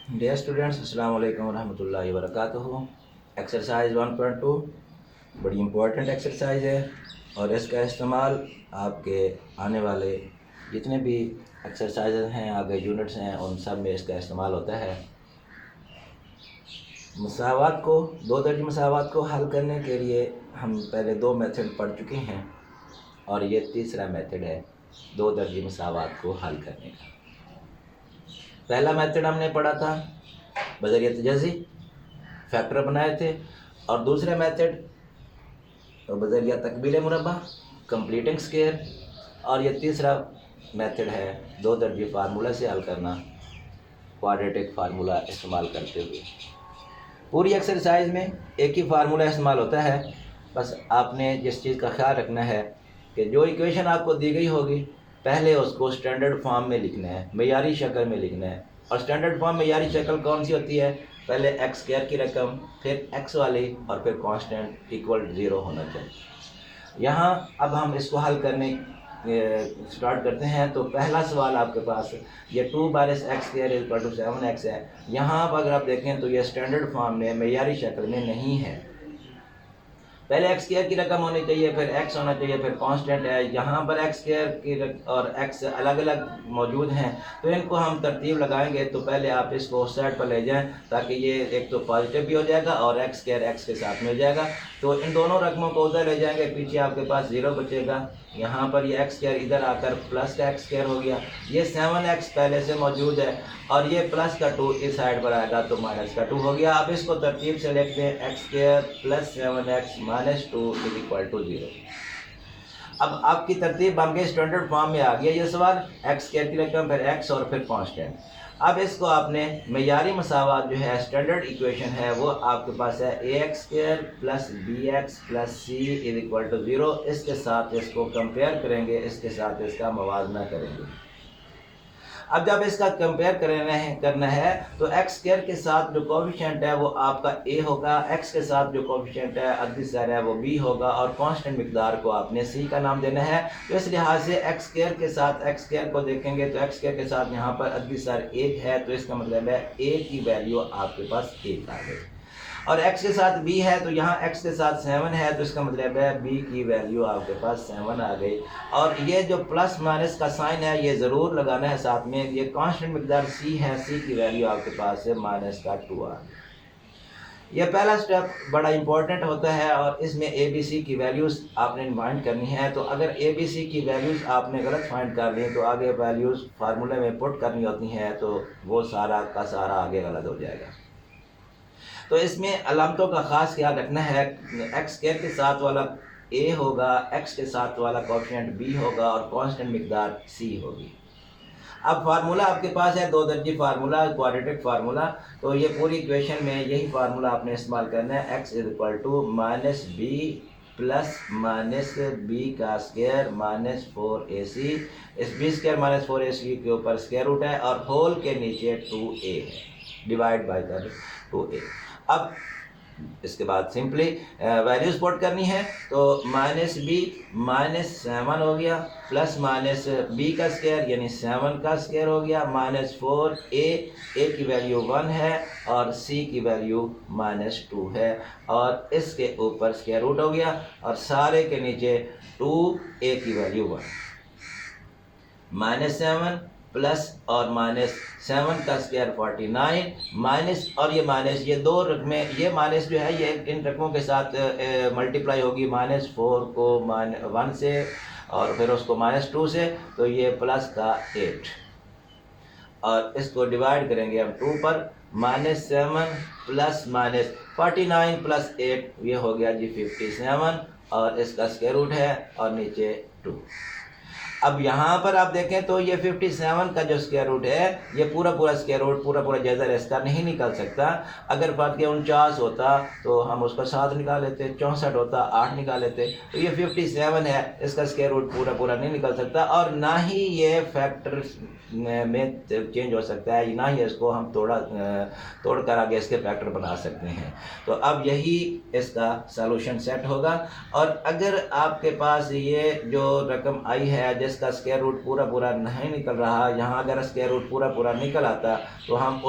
Dear students, अस्सलाम वालेकुम रहमतुल्लाहि व बरकातुहू। एक्सरसाइज 1.2 बड़ी इम्पोर्टेंट एक्सरसाइज है और इसका इस्तेमाल आपके आने वाले जितने भी एक्सरसाइज हैं, आगे यूनिट्स हैं, उन सब में इसका इस्तेमाल होता है। मसावात को, दो दर्जी मसावात को हल करने के लिए हम पहले दो मेथड पढ़ चुके हैं और ये तीसरा मेथड है दो दर्जी मसावात को हल करने का। पहला मेथड हमने पढ़ा था बज़रिया तजाज़ी, फैक्टर बनाए थे, और दूसरा मेथड बज़रिया तकबील मुरब्बा, कंप्लीटिंग स्केयर, और ये तीसरा मेथड है दो दर्जी फार्मूला से हल करना, क्वाड्रेटिक फार्मूला इस्तेमाल करते हुए। पूरी एक्सरसाइज में एक ही फार्मूला इस्तेमाल होता है। बस आपने जिस चीज़ का ख्याल रखना है कि जो इक्वेशन आपको दी गई होगी पहले उसको स्टैंडर्ड फॉर्म में लिखना है, मेयारी शक्ल में लिखना है। और स्टैंडर्ड फॉर्म मेयारी शक्ल कौन सी होती है? पहले एक्स स्क्वायर की रकम, फिर एक्स वाली, और फिर कांस्टेंट इक्वल 0 होना चाहिए। यहाँ अब हम इसको हल करने स्टार्ट करते हैं। तो पहला सवाल आपके पास ये 2 बारिश x square equal to 7x है। यहाँ पर अगर आप देखें तो ये स्टैंडर्ड फॉर्म में मेयारी शक्ल में नहीं है। पहले एक्स स्क्वायर की रकम होनी चाहिए, फिर एक्स होना चाहिए, फिर कांस्टेंट है। यहाँ पर एक्स स्क्वायर की और एक्स अलग अलग मौजूद हैं, तो इनको हम तरतीब लगाएंगे। तो पहले आप इसको साइड पर ले जाएं ताकि ये एक तो पॉजिटिव भी हो जाएगा और एक्स स्क्वायर एक्स के साथ मिल जाएगा। तो इन दोनों रकमों को उधर ले जाएंगे, पीछे आपके पास 0 बचेगा। यहाँ पर ये एक्स स्क्वायर इधर आकर प्लस का एक्स स्क्वायर हो गया। ये 7x पहले से मौजूद है और ये प्लस का 2 इस साइड पर आएगा तो माइनस का 2 हो गया। अब इसको तरतीब से लिखते हैं x square plus 7x minus 2 is equal to 0। अब आपकी तरतीब बन गई, स्टैंडर्ड फॉर्म में आ गया ये सवाल। एक्स स्क्वायर की रकम, फिर एक्स और फिर कांस्टेंट। अब इसको आपने मेयारी मसावात जो है, स्टैंडर्ड इक्वेशन है, वो आपके पास है a x square plus b x plus c is equal to 0। इसके साथ इसको कंपेयर करेंगे, इसके साथ इसका मवाजना करेंगे। अब जब इसका कंपेयर करना है तो एक्स स्क्वायर के साथ जो कोफिशिएंट है वो आपका ए होगा, एक्स के साथ जो कोफिशिएंट है अददी सर है वो बी होगा, और कांस्टेंट मिकदार को आपने सी का नाम देना है। तो इस लिहाज से एक्स स्क्वायर के साथ एक्स स्क्वायर को देखेंगे तो एक्स स्क्वायर के साथ यहाँ पर अददी सर 1 है, तो इसका मतलब है ए की वैल्यू आपके पास 1 आ गई। और x के साथ b है तो यहाँ x के साथ 7 है, तो इसका मतलब है b की वैल्यू आपके पास 7 आ गई। और ये जो प्लस माइनस का साइन है ये ज़रूर लगाना है साथ में। ये कांस्टेंट मिकदार c है, c की वैल्यू आपके पास है माइनस का 2 आ गई। यह पहला स्टेप बड़ा इंपॉर्टेंट होता है और इसमें ए बी सी की वैल्यूज़ आपने फाइंड करनी है। तो अगर ए बी सी की वैल्यूज़ आपने गलत फाइंड कर ली तो आगे वैल्यूज़ फार्मूले में पुट करनी होती हैं, तो वो सारा का सारा आगे गलत हो जाएगा। तो इसमें अलामतों का ख़ास ख्याल रखना है। एक्स स्क्वायर के साथ वाला ए होगा, एक्स के साथ वाला कोफिशिएंट बी होगा और कांस्टेंट मिकदार सी होगी। अब फार्मूला आपके पास है दो दर्जी फार्मूला, क्वाड्रेटिक फार्मूला। तो ये पूरी इक्वेशन में यही फार्मूला आपने इस्तेमाल करना है। X is equal to minus b plus minus b का स्क्वायर माइनस 4ac। इस बी स्क्वायर माइनस 4ac के ऊपर स्क्वायर रूट है और होल के नीचे 2a है, डिवाइड बाई कर 2a। अब इसके बाद सिंपली वैल्यूज पुट करनी है। तो माइनस बी माइनस 7 हो गया, प्लस माइनस बी का स्क्वायर यानी 7 का स्क्वायर हो गया, माइनस 4a, ए की वैल्यू 1 है और सी की वैल्यू माइनस 2 है, और इसके ऊपर स्क्वायर रूट हो गया और सारे के नीचे 2a की वैल्यू 1, माइनस 7 प्लस और माइनस 7 का स्क्वायर 49, माइनस और ये माइनस, ये दो रकमें, ये माइनस जो है ये इन रकमों के साथ मल्टीप्लाई होगी। माइनस 4 को 1 से और फिर उसको माइनस 2 से, तो ये प्लस का 8, और इसको डिवाइड करेंगे हम 2 पर। माइनस 7 प्लस माइनस 49 प्लस 8, ये हो गया जी 57, और इसका स्क्वायर रूट है और नीचे 2। अब यहाँ पर आप देखें तो ये 57 का जो स्क्वायर रूट है ये पूरा स्क्वायर रूट पूरा जायज़ा इसका नहीं निकल सकता। अगर बात के 49 होता तो हम उसका 7 निकाल लेते, 64 होता 8 निकाल लेते। तो ये 57 है, इसका स्क्वायर रूट पूरा नहीं निकल सकता, और ना ही ये फैक्टर में चेंज हो सकता है, ना ही इसको हम तोड़ कर आगे इसके फैक्टर बना सकते हैं। तो अब यही इसका सॉल्यूशन सेट होगा। और अगर आपके पास ये जो रकम आई है जिस इसका स्क्वायर रूट पूरा पूरा नहीं निकल रहा, यहाँ अगर स्क्वायर रूट पूरा पूरा निकल आता तो हम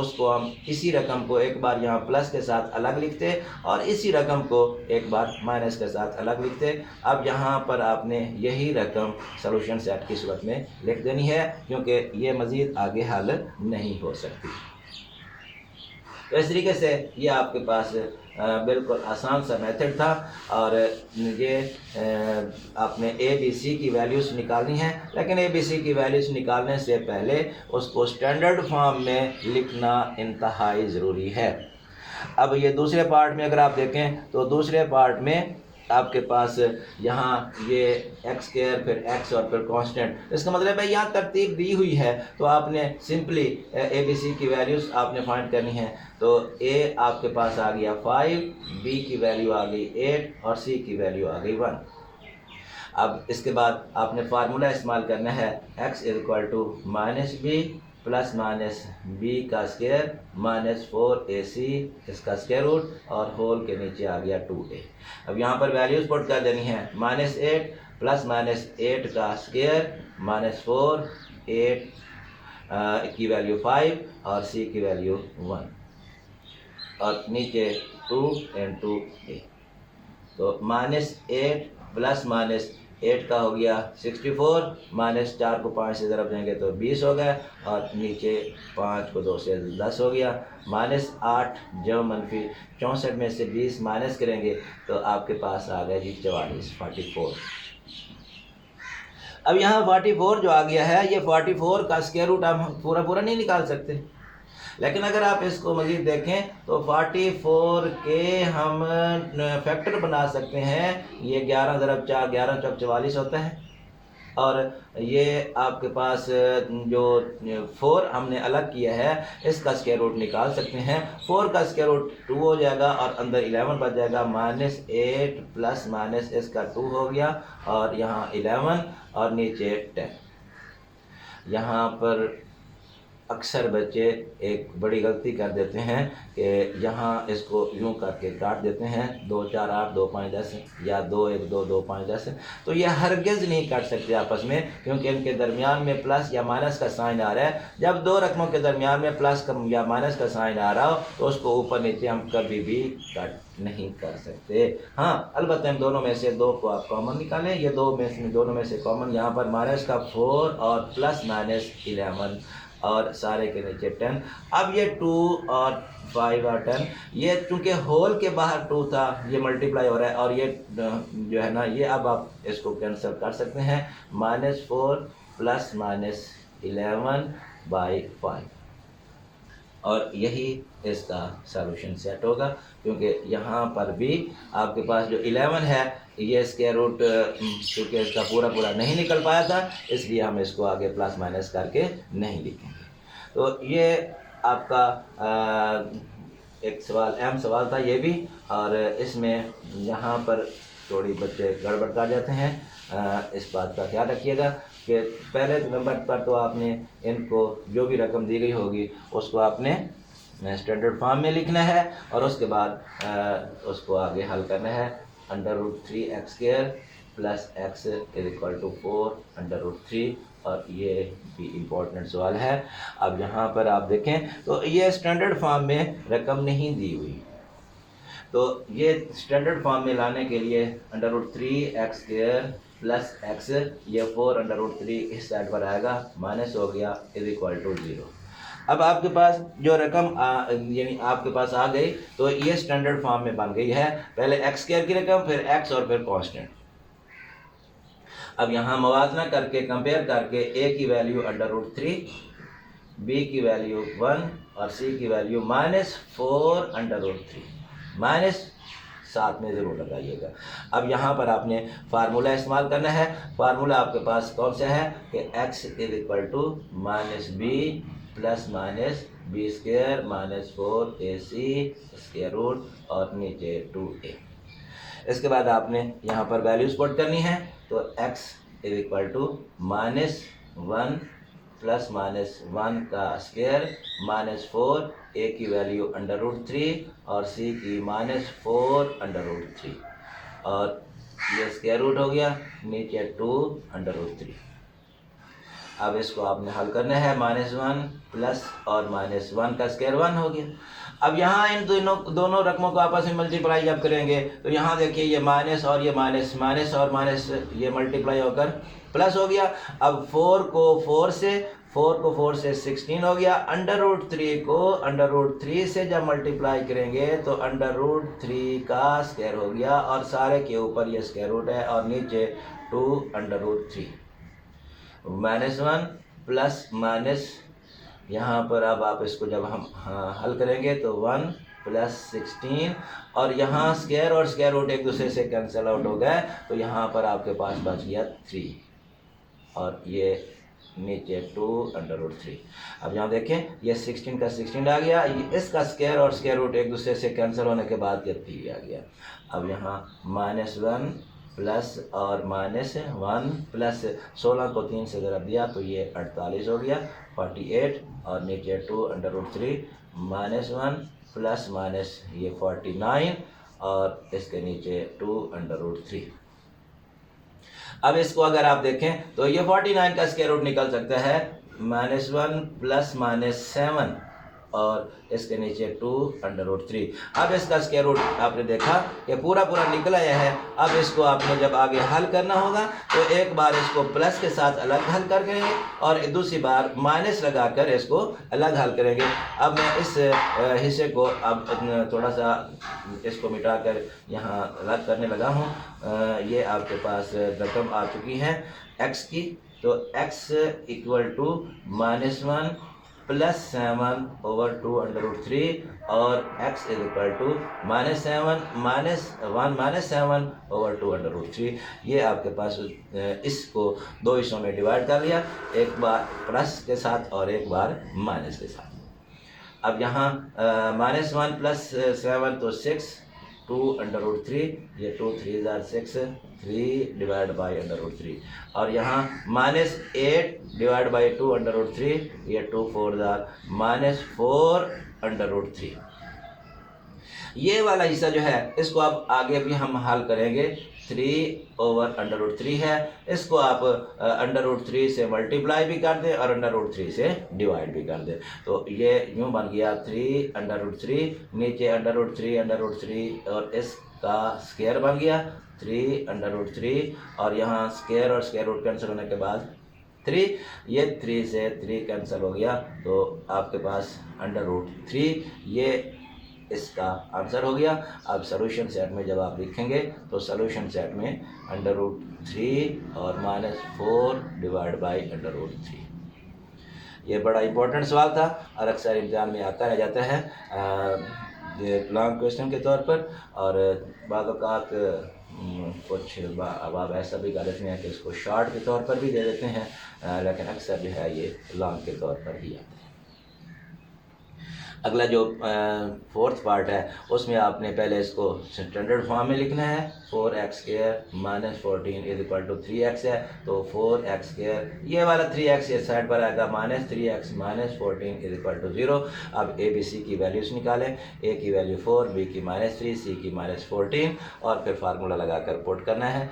इसी रकम को एक बार यहाँ प्लस के साथ अलग लिखते और इसी रकम को एक बार माइनस के साथ अलग लिखते। अब यहाँ पर आपने यही रकम सॉल्यूशन सेट की सूरत में लिख देनी है, क्योंकि ये मज़ीद आगे हल नहीं हो सकती। तो इस तरीके से ये आपके पास बिल्कुल आसान सा मेथड था, और ये आपने ए बी सी की वैल्यूज़ निकालनी है, लेकिन ए बी सी की वैल्यूज़ निकालने से पहले उसको स्टैंडर्ड फॉर्म में लिखना इंतहाई ज़रूरी है। अब ये दूसरे पार्ट में अगर आप देखें तो दूसरे पार्ट में आपके पास यहाँ ये एक्स स्क्वायर फिर एक्स और फिर कांस्टेंट, इसका मतलब है यहाँ तरतीब दी हुई है, तो आपने सिंपली ए बी सी की वैल्यूज़ आपने फाइंड करनी है। तो ए आपके पास आ गया 5, बी की वैल्यू आ गई 8 और सी की वैल्यू आ गई 1। अब इसके बाद आपने फार्मूला इस्तेमाल करना है x = -b plus minus b का स्क्वायर माइनस 4ac इसका स्क्वायर रूट और होल के नीचे आ गया 2a। अब यहाँ पर वैल्यूज पुट कर देनी है -8 प्लस -8 का स्क्वायर -4 8 की वैल्यू 5 और c की वैल्यू 1 और नीचे 2 × a। तो -8 प्लस -8 का हो गया 64, -4 को 5 से ज़रब देंगे तो 20 हो गया और नीचे 5 को 2 से 10 हो गया। -8 जब -64 में से 20 माइनस करेंगे तो आपके पास आ गया जी 44। अब यहाँ 44 जो आ गया है, ये 44 का स्क्वायर रूट हम पूरा पूरा नहीं निकाल सकते, लेकिन अगर आप इसको मज़ीद देखें तो 44 के हम फैक्टर बना सकते हैं। ये 11 × 4 11 × 44 होता है, और ये आपके पास जो 4 हमने अलग किया है इसका स्क्वायर रूट निकाल सकते हैं। 4 का स्क्वायर रूट 2 हो जाएगा और अंदर 11 बच जाएगा, -8 प्लस माइनस इसका 2 हो गया और यहाँ 11 और नीचे 10। यहाँ पर अक्सर बच्चे एक बड़ी गलती कर देते हैं कि यहाँ इसको यूँ करके काट देते हैं 2 4 8 2 5 10 या 2 1 2 2 5 10। तो ये हरगिज़ नहीं काट सकते आपस में, क्योंकि इनके दरमियान में प्लस या माइनस का साइन आ रहा है। जब दो रकमों के दरमियान में प्लस का या माइनस का साइन आ रहा हो तो उसको ऊपर नीचे हम कभी भी कट नहीं कर सकते। हाँ, अलबत्ता इन दोनों में से 2 को आप कॉमन निकालें। ये दोनों में से कॉमन यहाँ पर माइनस का 4 और प्लस माइनस 11 और सारे के नीचे 10। अब ये 2 और 5 और 10, ये चूँकि होल के बाहर 2 था, ये मल्टीप्लाई हो रहा है और ये जो है ना, ये अब आप इसको कैंसिल कर सकते हैं। -4 प्लस माइनस 11/5 और यही इसका सॉल्यूशन सेट होगा, क्योंकि यहाँ पर भी आपके पास जो 11 है ये स्क्वायर रूट क्योंकि इसका पूरा पूरा नहीं निकल पाया था, इसलिए हम इसको आगे प्लस माइनस करके नहीं लिखेंगे। तो ये आपका एक सवाल, अहम सवाल था ये भी, और इसमें यहाँ पर थोड़ी बच्चे गड़बड़ कर जाते हैं। इस बात का ख्याल रखिएगा कि पहले नंबर पर तो आपने इनको जो भी रकम दी गई होगी उसको आपने स्टैंडर्ड फॉर्म में लिखना है और उसके बाद उसको आगे हल करना है। √3x² प्लस x = 4√3, और ये भी इम्पोर्टेंट सवाल है। अब यहाँ पर आप देखें तो ये स्टैंडर्ड फॉर्म में रकम नहीं दी हुई, तो ये स्टैंडर्ड फॉर्म में लाने के लिए √3x² प्लस x, ये 4√3 इस साइड पर आएगा, माइनस हो गया = 0। अब आपके पास जो रकम यानी आपके पास आ गई तो ये स्टैंडर्ड फॉर्म में बन गई है। पहले x² की रकम, फिर x और फिर कांस्टेंट। अब यहाँ मवाजना करके कंपेयर करके a की वैल्यू √3, b की वैल्यू 1 और c की वैल्यू -4√3, माइनस साथ में ज़रूर लगाइएगा। अब यहाँ पर आपने फार्मूला इस्तेमाल करना है। फार्मूला आपके पास कौन सा है कि x = -b plus minus b² -4ac square root और नीचे 2a। इसके बाद आपने यहाँ पर वैल्यूज पुट करनी है, तो x = -1 प्लस -1 का स्क्वायर -4, a की वैल्यू √3 और c की -4√3 और ये स्क्वायर रूट हो गया, नीचे 2√3। अब इसको आपने हल करना है, -1 प्लस और -1 का स्क्वायर 1 हो गया। अब यहाँ इन दोनों रकमों को आपस में मल्टीप्लाई जब करेंगे तो यहाँ देखिए ये माइनस और ये माइनस, माइनस और माइनस ये मल्टीप्लाई होकर प्लस हो गया। अब 4 को 4 से 16 हो गया। √3 को √3 से जब मल्टीप्लाई करेंगे तो √3 का स्क्वायर हो गया और सारे के ऊपर ये स्क्वायर रूट है और नीचे 2√3 -1 प्लस माइनस, यहाँ पर अब आप इसको जब हम हल करेंगे तो 1 प्लस 16 और यहाँ स्क्वायर और स्क्वायर रूट एक दूसरे से कैंसिल आउट हो गए तो यहाँ पर आपके पास बच गया 3 और ये नीचे 2√3। अब यहाँ देखें ये 16 का 16 आ गया, इसका स्क्वायर और स्क्वायर रूट एक दूसरे से कैंसिल होने के बाद ये 3 आ गया। अब यहाँ -1 प्लस और -1 प्लस 16 को 3 से ज़रा दिया तो ये 48 हो गया 48 और नीचे 2√3 -1 प्लस माइनस ये 49 और इसके नीचे 2√3। अब इसको अगर आप देखें तो ये 49 का स्क्वायर रूट निकल सकता है -1 प्लस -7 और इसके नीचे 2√3। अब इसका स्क्वायर रूट आपने देखा ये पूरा निकल आया है। अब इसको आपने जब आगे हल करना होगा तो एक बार इसको प्लस के साथ अलग हल कर करेंगे और दूसरी बार माइनस लगाकर इसको अलग हल करेंगे। अब मैं इस हिस्से को अब थोड़ा सा इसको मिटाकर यहाँ अलग करने लगा हूँ। ये आपके पास रकम आ चुकी है x की, तो x = -1 प्लस 7 ओवर 2√3 और x = -7 -1 ओवर 2√3। ये आपके पास इसको दो हिस्सों में डिवाइड कर लिया, एक बार प्लस के साथ और एक बार माइनस के साथ। अब यहाँ -1 प्लस 7 तो 6 2√3, ये 2 3 are 6 3 डिवाइड बाई √3 और यहाँ -8 डिवाइड बाई 2√3, ये 2 4 are -4√3। ये वाला हिस्सा जो है इसको अब आगे भी हम हल करेंगे। 3 ओवर √3 है, इसको आप √3 से मल्टीप्लाई भी कर दें और √3 से डिवाइड भी कर दें तो ये यूँ बन गया 3√3 नीचे √3 और इसका स्क्वायर बन गया 3√3 और यहाँ स्क्वायर और स्क्वायर रूट कैंसिल होने के बाद 3, ये 3 से 3 कैंसिल हो गया तो आपके पास √3 ये इसका आंसर हो गया। अब सॉल्यूशन सेट में जब आप लिखेंगे तो सॉल्यूशन सेट में √3 और -4 डिवाइड बाई √3। ये बड़ा इंपॉर्टेंट सवाल था और अक्सर इम्तिहान में आता रह जाता है लॉन्ग क्वेश्चन के तौर पर और बाद औक़ात कुछ अब आप ऐसा भी कर देते हैं कि इसको शॉर्ट के तौर पर भी दे देते हैं, लेकिन अक्सर जो है ये लॉन्ग के तौर पर ही आता है। अगला जो 4th पार्ट है उसमें आपने पहले इसको स्टैंडर्ड फॉर्म में लिखना है। 4x² - 14 = 3x है तो 4x², ये वाला 3x ये साइड पर आएगा, -3x - 14 = 0। अब a b c की वैल्यूज़ निकालें, a की वैल्यू 4, b की -3, c की -14 और फिर फार्मूला लगाकर पुट करना है।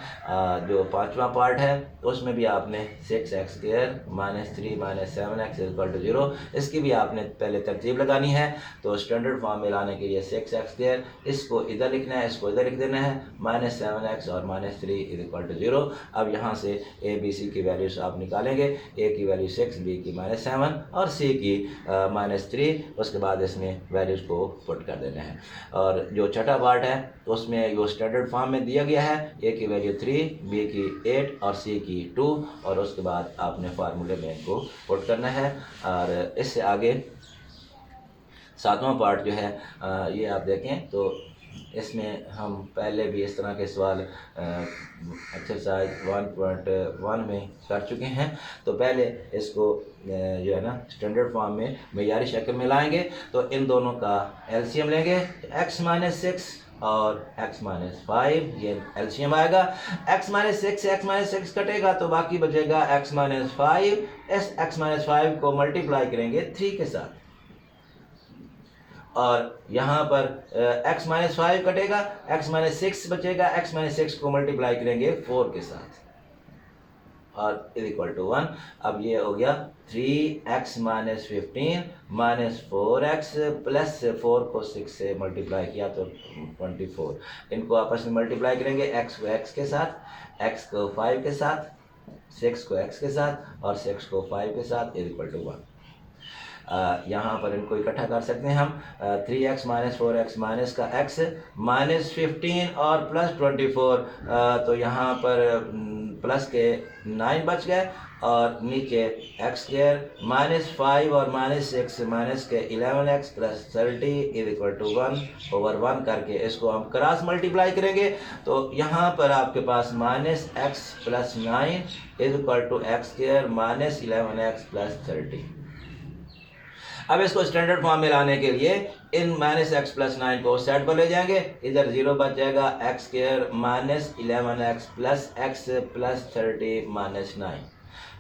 जो 5वां पार्ट है उसमें भी आपने 6x² - 3 - 7x = 0, इसकी भी आपने पहले तरतीब लगानी है। तो स्टैंडर्ड फॉर्म में लाने के लिए 6x², इसको इधर लिखना है, इसको इधर लिख देना है, -7x और -3 = 0। अब यहाँ से a b c की वैल्यूज आप निकालेंगे, a की वैल्यू 6, b की -7 और c की -3। उसके बाद इसमें वैल्यूज को पुट कर देना है। और जो छठा पार्ट है उसमें वो स्टैंडर्ड फॉर्म में दिया गया है, a की वैल्यू 3, b की 8 और c की 2 और उसके बाद आपने फार्मूले में इनको पुट करना है। और इससे आगे 7वां पार्ट जो है ये आप देखें तो इसमें हम पहले भी इस तरह के सवाल एक्सरसाइज 1.1 में कर चुके हैं। तो पहले इसको जो है ना स्टैंडर्ड फॉर्म में मेयारी शक्ल में लाएंगे तो इन दोनों का एलसीएम लेंगे, x - 6 और x - 5 ये एलसीएम आएगा। x - 6 से x - 6 कटेगा तो बाकी बचेगा x - 5। इस x - 5 को मल्टीप्लाई करेंगे 3 के साथ और यहाँ पर x - 5 कटेगा, x - 6 बचेगा, x - 6 को मल्टीप्लाई करेंगे 4 के साथ। और इज इक्वल टू 1। अब ये हो गया 3x minus 15 minus 4x plus 4 को 6 से मल्टीप्लाई किया तो 24। इनको आपस में मल्टीप्लाई करेंगे, x को x के साथ, x को 5 के साथ, 6 को x के साथ और 6 को 5 के साथ इज इक्वल टू 1। यहाँ पर इनको इकट्ठा कर सकते हैं हम। 3x माइनस 4x माइनस का x माइनस 15 और प्लस 24, तो यहाँ पर प्लस के 9 बच गए और नीचे एक्स स्क्वायर माइनस 5 और माइनस 6 माइनस के 11x plus 30 is equal to 1/1 करके इसको हम क्रॉस मल्टीप्लाई करेंगे। तो यहाँ पर आपके पास minus x plus 9 is equal to x square minus 11x plus 30। अब इसको स्टैंडर्ड फॉर्म में लाने के लिए इन माइनस एक्स प्लस 9 को सेट पर ले जाएंगे, इधर 0 बच जाएगा, x square minus 11x plus x plus 30 minus 9।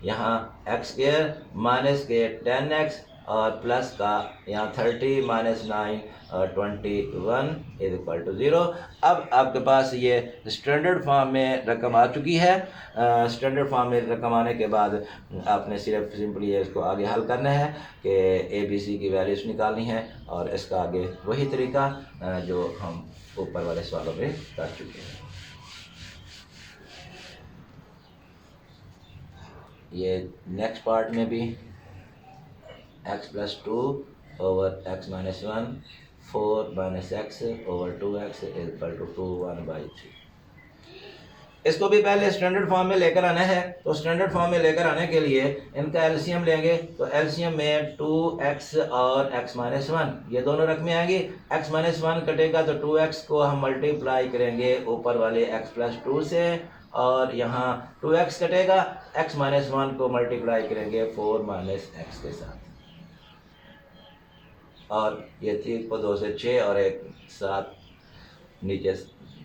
यहाँ एक्स स्क्वायर माइनस के 10x और प्लस का यहाँ 30 माइनस 9 और 21 इज इक्वल टू 0। अब आपके पास ये स्टैंडर्ड फॉर्म में रकम आ चुकी है। स्टैंडर्ड फॉर्म में रकम आने के बाद आपने सिर्फ सिंपली इसको आगे हल करना है कि ए बी सी की वैल्यूज निकालनी है और इसका आगे वही तरीका जो हम ऊपर वाले सवालों में कर चुके हैं। ये नेक्स्ट पार्ट में भी x plus 2 over x minus 1 4 minus x over 2x is equal to 2/1/3। इसको भी पहले स्टैंडर्ड फॉर्म में लेकर आना है। तो स्टैंडर्ड फॉर्म में लेकर आने के लिए इनका एलसीएम लेंगे, तो एलसीएम में 2x और x माइनस 1 ये दोनों रकमें आएंगी। x माइनस 1 कटेगा तो 2x को हम मल्टीप्लाई करेंगे ऊपर वाले x प्लस 2 से, और यहाँ 2x कटेगा, x माइनस 1 को मल्टीप्लाई करेंगे 4 माइनस x के साथ, और ये 3 को 2 से 6 और 1 7 नीचे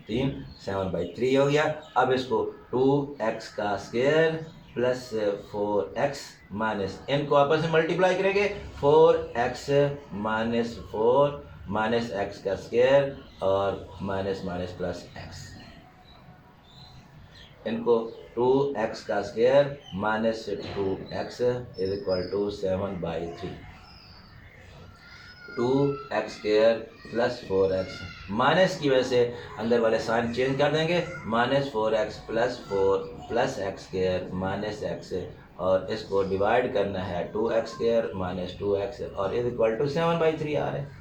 3 7/3 हो गया। अब इसको 2x का स्क्वायर प्लस 4x माइनस, इनको आपस में मल्टीप्लाई करेंगे, 4x माइनस 4 माइनस x का स्क्वायर और माइनस माइनस प्लस x, इनको 2x का square minus 2x is equal to 7/3, 2x square plus 4x, minus की वजह से अंदर वाले साइन चेंज कर देंगे, minus 4x plus 4 plus x square minus x, और इसको डिवाइड करना है 2x स्क्वायर माइनस 2x और इज इक्वल टू 7/3 आ रहा है।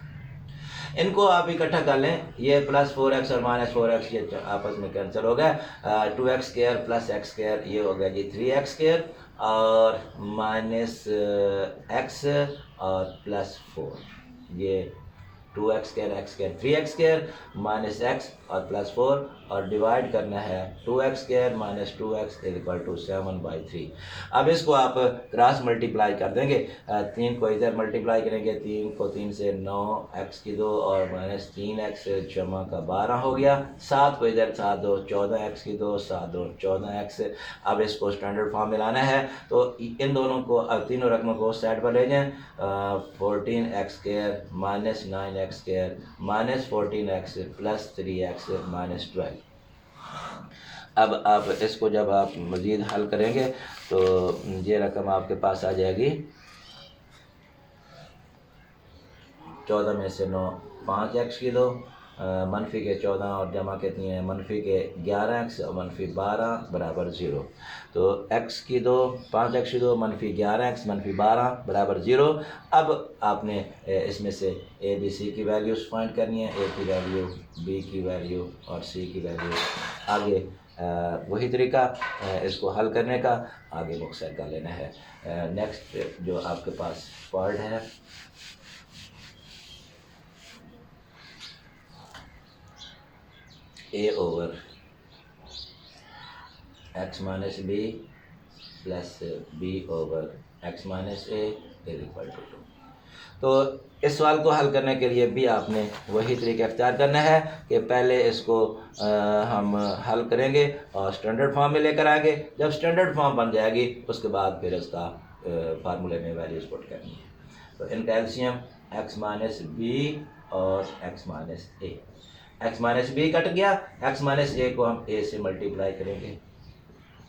इनको आप इकट्ठा कर लें, ये प्लस 4x और माइनस 4x ये आपस में कैंसिल हो गया, 2x square plus x square ये हो गया जी 3x स्क्वायर और माइनस x और प्लस 4, ये 2x square x square 3x square minus x और प्लस 4, और डिवाइड करना है 2x square minus 2x is equal to 7/3। अब इसको आप क्रॉस मल्टीप्लाई कर देंगे, 3 को इधर मल्टीप्लाई करेंगे, 3 को 3 से 9x की 2 और माइनस 3x जमा का 12 हो गया, 7 को इधर 7 2 14x की 2 7 2 14x। अब इसको स्टैंडर्ड फॉर्म में लाना है, तो इन दोनों को तीनों रकमों को सेट पर ले जाएं, 14x square minus 9x square minus 14x plus 3x minus 12। अब आप इसको जब आप मज़ीद हल करेंगे तो ये रकम आपके पास आ जाएगी 14 में से 9 5x की 2 मनफी के 14 और जमा कितनी है मनफी के 11x और मनफी 12 बराबर 0। तो x की 2 5x की 2 मनफी 11x मनफी 12 बराबर 0। अब आपने इसमें से a b c की वैल्यूज़ फाइंड करनी है, a की वैल्यू, b की वैल्यू और c की वैल्यू। आगे वही तरीका इसको हल करने का आगे मुख्तर कर लेना है। नेक्स्ट जो आपके पास पार्ट है a over x minus b plus b over x minus a is equal to 2। तो इस सवाल को हल करने के लिए भी आपने वही तरीका अख्तियार करना है कि पहले इसको हम हल करेंगे और स्टैंडर्ड फॉर्म में लेकर आएंगे। जब स्टैंडर्ड फॉर्म बन जाएगी उसके बाद फिर इसका फार्मूले में वैल्यूज पुट करनी है। तो इनका एलसीएम x माइनस बी और x माइनस ए, x माइनस बी कट गया, x माइनस ए को हम a से मल्टीप्लाई करेंगे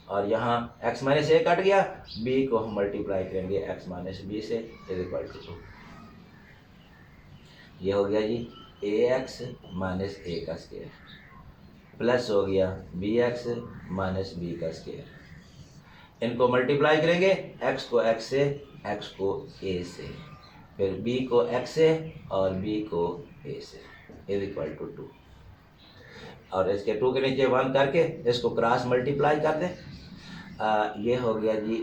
और यहाँ x माइनस ए कट गया, b को हम मल्टीप्लाई करेंगे x माइनस बी से इज इक्वल टू 2। ये हो गया जी ax माइनस ए का स्क्वायर प्लस हो गया bx माइनस बी का स्क्वायर। इनको मल्टीप्लाई करेंगे, x को x से, x को a से, फिर b को x से और b को a से इज इक्वल टू 2। और इसके 2 के नीचे 1 करके इसको क्रॉस मल्टीप्लाई कर दें। ये हो गया जी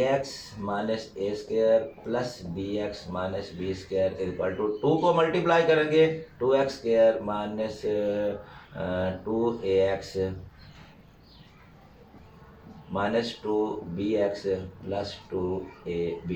ax minus a square plus bx minus b square equal to 2 को मल्टीप्लाई करेंगे 2x square minus 2ax minus 2bx plus 2ab।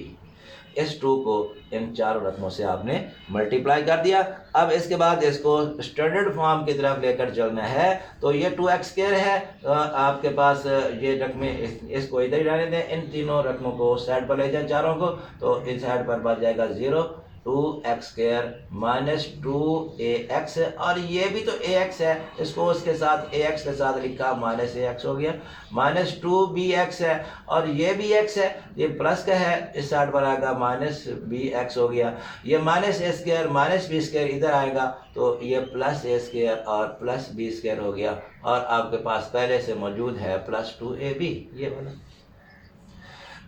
इस 2 को इन चारों रकमों से आपने मल्टीप्लाई कर दिया। अब इसके बाद इसको स्टैंडर्ड फॉर्म की तरफ लेकर चलना है। तो ये 2x स्क्वायर है, आपके पास ये रकमें इसको इधर ही रहने दें, इन तीनों रकमों को साइड पर ले जाएं चारों को, तो इस साइड पर बच जाएगा 0, 2x स्क्वायर माइनस 2ax, और ये भी तो ax है, इसको उसके साथ ax के साथ लिखा माइनस ax हो गया, माइनस 2bx है और ये भी x है, ये प्लस का है, इस साइड पर आएगा माइनस bx हो गया। ये minus a square minus b square इधर आएगा तो ये प्लस a स्क्वायर और प्लस b स्क्वायर हो गया, और आपके पास पहले से मौजूद है प्लस 2ab ये वाला।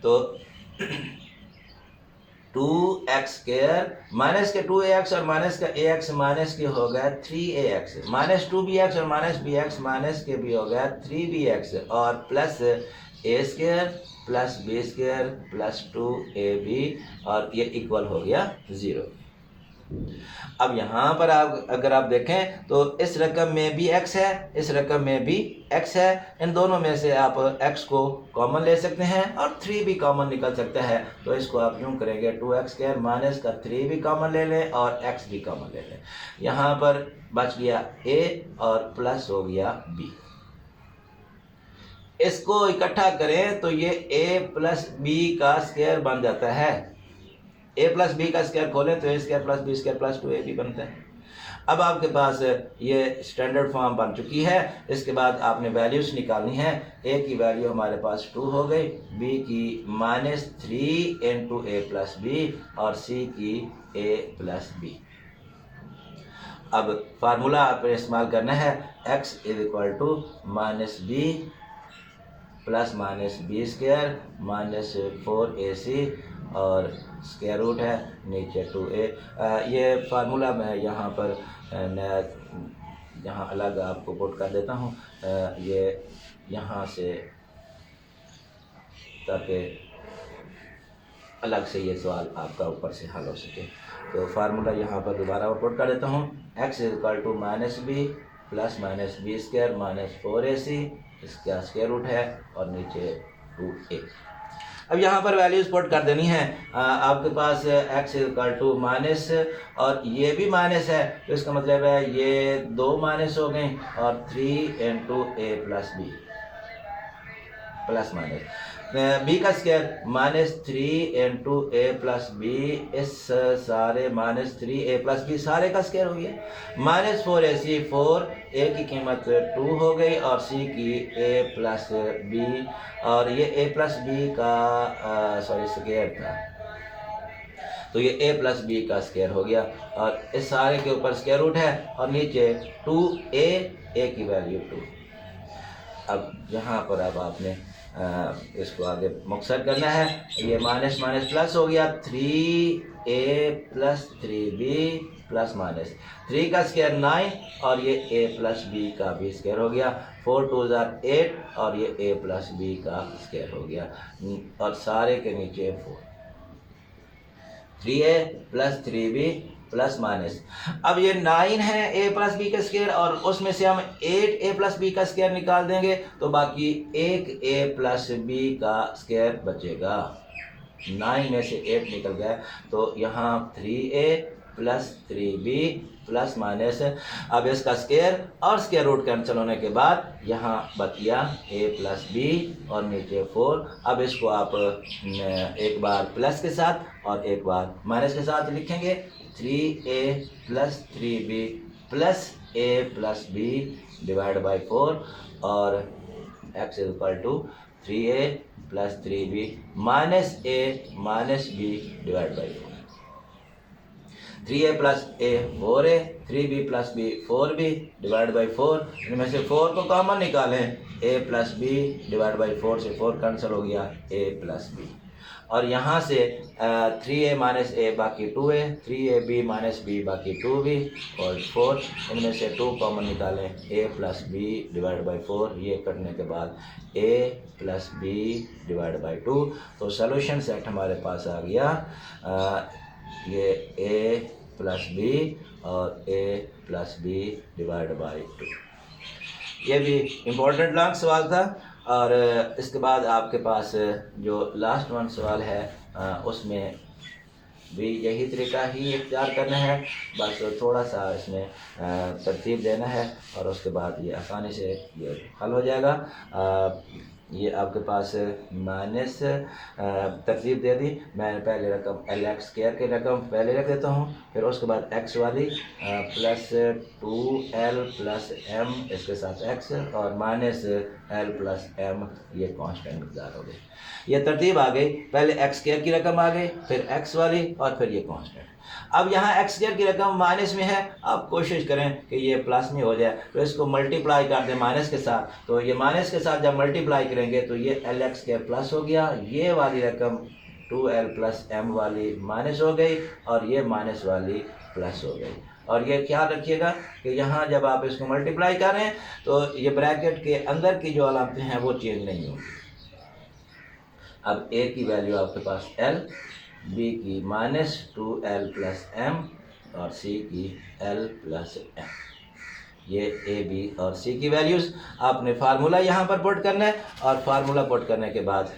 तो 2x स्क्वायर माइनस के 2ax और माइनस का ax माइनस के हो गया 3ax, माइनस 2bx और माइनस bx माइनस के भी हो गया 3bx, और plus a square plus b square plus 2ab, और ये इक्वल हो गया 0। अब यहाँ पर आप अगर आप देखें तो इस रकम में भी x है, इस रकम में भी x है, इन दोनों में से आप x को कॉमन ले सकते हैं और 3 भी कॉमन निकल सकता है। तो इसको आप यूँ करेंगे 2x स्क्वायर माइनस का 3 भी कॉमन ले लें और x भी कॉमन ले लें। यहाँ पर बच गया a और प्लस हो गया b। इसको इकट्ठा करें तो ये a प्लस b का स्क्वायर बन जाता है। a प्लस बी का स्क्वायर खोलें तो a square plus b square plus 2ab बनता है। अब आपके पास ये स्टैंडर्ड फॉर्म बन चुकी है। इसके बाद आपने वैल्यूज निकालनी है। a की वैल्यू हमारे पास 2 हो गई, b की minus 3 into a plus b और c की a प्लस बी। अब फार्मूला आपने इस्तेमाल करना है, x is equal to minus b plus minus b square minus 4ac और स्क्वायर रूट है नीचे 2a। ये फार्मूला मैं यहाँ पर नया यहाँ अलग आपको पुट कर देता हूँ, ये यहाँ से, ताकि अलग से ये सवाल आपका ऊपर से हल हो सके। तो फार्मूला यहाँ पर दोबारा पुट कर देता हूँ, x is equal to minus b plus minus b square minus 4ac, इसका स्क्वायर रूट है और नीचे 2a। अब यहाँ पर वैल्यूज पुट कर देनी है। आपके पास x इक्वल टू माइनस और ये भी माइनस है, तो इसका मतलब है ये 2 माइनस हो गए और 3 into a plus b plus minus b का square minus 3 into a plus b, इस सारे माइनस 3a प्लस बी सारे का स्क्वायर हो गया, माइनस 4ac, 4 a की कीमत 2 हो गई और c की a प्लस बी, और ये a प्लस बी का स्क्वायर था, तो ये a प्लस बी का स्क्वायर हो गया, और इस सारे के ऊपर स्क्वायर रूट है और नीचे 2a की वैल्यू 2। अब यहाँ पर अब आपने इसको आगे मुक्सर करना है। ये माइनस माइनस प्लस हो गया, 3a plus 3b plus minus 3 का स्क्वायर 9 और ये a प्लस b का भी स्क्वायर हो गया, 4 2 8 और ये a प्लस b का स्क्वायर हो गया, और सारे के नीचे 4, 3a plus 3b plus minus. अब ये 9 है a प्लस बी का स्क्वायर, और उसमें से हम 8a प्लस बी का स्क्वायर निकाल देंगे तो बाकी एक a प्लस बी का स्क्वायर बचेगा। 9 में से 8 निकल गया, तो यहाँ 3a plus 3b plus minus. अब इसका स्क्वायर और स्क्वायर रूट कैंसिल होने के बाद यहाँ बच गया a प्लस बी और नीचे 4। अब इसको आप एक बार प्लस के साथ और एक बार माइनस के साथ लिखेंगे, 3a plus 3b plus a plus b divide by 4 और x is equal to 3a plus 3b minus a minus b divide by 4। 3a plus a 4a, 3b plus b 4b divide by 4। इनमें से 4 को common निकालें, a plus b divide by 4 से 4 cancel हो गया, a plus b। और यहाँ से 3a माइनस a बाकी 2a, 3ab माइनस b बाकी 2b और 4। इनमें से 2 कॉमन निकालें, a plus b divide by 4। ये करने के बाद a plus b divide by 2। तो सॉल्यूशन सेट हमारे पास आ गया ये a प्लस b और a plus b divide by 2। ये भी इम्पोर्टेंट लॉन्ग सवाल था। और इसके बाद आपके पास जो लास्ट वन सवाल है उसमें भी यही तरीका ही इख्तियार करना है, बस थोड़ा सा इसमें तरतीब देना है और उसके बाद ये आसानी से ये हल हो जाएगा। ये आपके पास माइनस तरतीब दे दी। मैं पहले रकम एल एक्स स्क्वायर की रकम पहले रख देता हूँ, फिर उसके बाद एक्स वाली प्लस 2l प्लस m इसके साथ x और माइनस l प्लस m ये कांस्टेंट मकदार हो गई। ये तरतीब आ गई, पहले एक्स स्क्वायर की रकम आ गई, फिर x वाली और फिर ये कांस्टेंट। अब यहाँ एक्स स्क्वायर की रकम माइनस में है, आप कोशिश करें कि ये प्लस में हो जाए, तो इसको मल्टीप्लाई कर दें माइनस के साथ। तो ये माइनस के साथ जब मल्टीप्लाई करेंगे तो ये एल एक्स स्क्वायर प्लस हो गया, ये वाली रकम 2l प्लस m वाली माइनस हो गई और ये माइनस वाली प्लस हो गई। और ये ख्याल रखिएगा कि यहाँ जब आप इसको मल्टीप्लाई करें तो ये ब्रैकेट के अंदर की जो अलामतें हैं वो चेंज नहीं होंगी। अब a की वैल्यू आपके पास l, b की माइनस 2l प्लस m और c की l प्लस m। ये a, b और c की वैल्यूज़ आपने फार्मूला यहाँ पर पुट करना है और फार्मूला पुट करने के बाद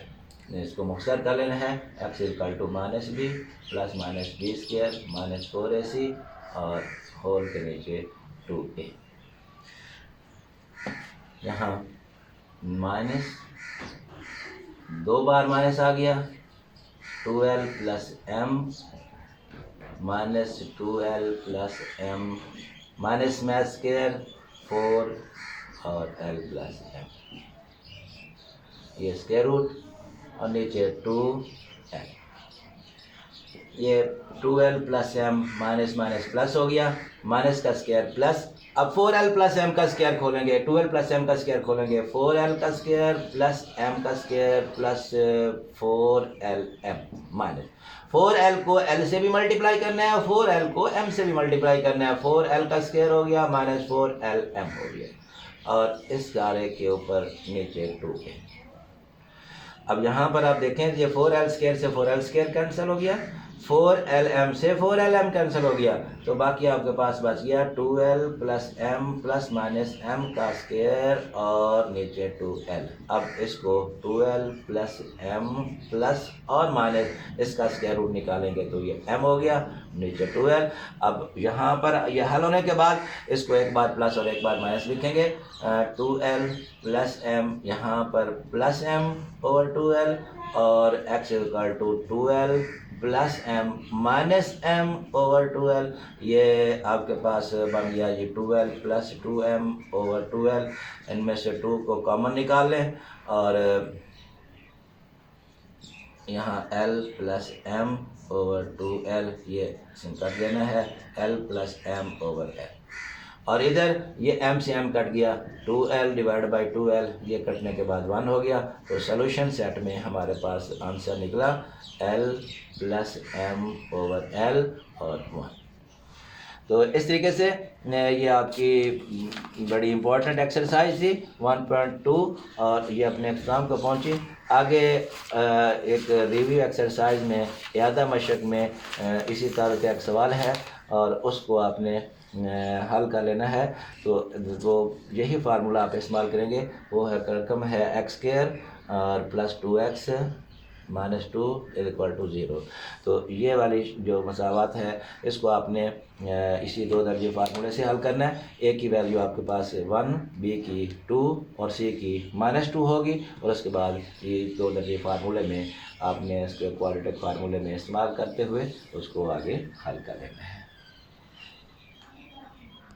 इसको मुख्तसर कर लेना है। x equal to minus b plus minus b square minus 4ac और होल के नीचे 2a। यहाँ माइनस 2 बार माइनस आ गया, 2l plus m minus 2l plus m minus में स्क्वायर 4 और l प्लस m, ये स्क्वायर रूट और नीचे 2l। ये 2l plus m minus minus plus हो गया, माइनस का स्क्वायर प्लस। अब 4l प्लस m का स्क्वायर खोलेंगे, 2l प्लस m का स्क्वायर खोलेंगे, 4l का स्क्वायर प्लस m का square plus 4lm minus 4l को l से भी मल्टीप्लाई करना है और 4l को m से भी मल्टीप्लाई करना है। 4l का स्क्वायर हो गया माइनस 4lm हो गया और इस गारे के ऊपर नीचे 2a। अब यहाँ पर आप देखें ये 4l स्क्वायर से 4l स्क्वायर कैंसिल हो गया, 4lm से 4lm कैंसिल हो गया, तो बाकी आपके पास बच गया 2l plus m plus minus m का स्क्वायर और नीचे 2l। अब इसको 2l प्लस m प्लस और माइनस इसका स्क्वायर रूट निकालेंगे तो ये m हो गया, नीचे 2l। अब यहाँ पर यह हल होने के बाद इसको एक बार प्लस और एक बार माइनस लिखेंगे, 2l प्लस m यहाँ पर प्लस m ओवर 2l और x equal to 2l plus m minus m over 2l। ये आपके पास बन गया ये 2l plus 2m over 2l। इनमें से 2 को कॉमन निकाल लें और यहाँ l plus m over 2l ये कट देना है, l plus m over l। और इधर ये m से m कट गया, 2l डिवाइड बाई 2l ये कटने के बाद 1 हो गया। तो सॉल्यूशन सेट में हमारे पास आंसर निकला l plus m over l और 1। तो इस तरीके से ये आपकी बड़ी इम्पोर्टेंट एक्सरसाइज थी 1.2 और ये अपने एग्ज़ाम को पहुंची। आगे एक रिव्यू एक्सरसाइज में यादा मशक में इसी तरह का एक सवाल है और उसको आपने हल कर लेना है। तो वो यही फार्मूला आप इस्तेमाल करेंगे, वो है रकम है एक्स स्क्वायर और plus 2x minus 2 equal to 0। तो ये वाली जो मसावत है इसको आपने इसी 2 दर्जे फार्मूले से हल करना है। ए की वैल्यू आपके पास 1, बी की 2 और सी की -2 होगी और उसके बाद ये 2 दर्जे फार्मूले में आपने इसके क्वाड्रेटिक फार्मूले में इस्तेमाल करते हुए उसको आगे हल कर लेना है।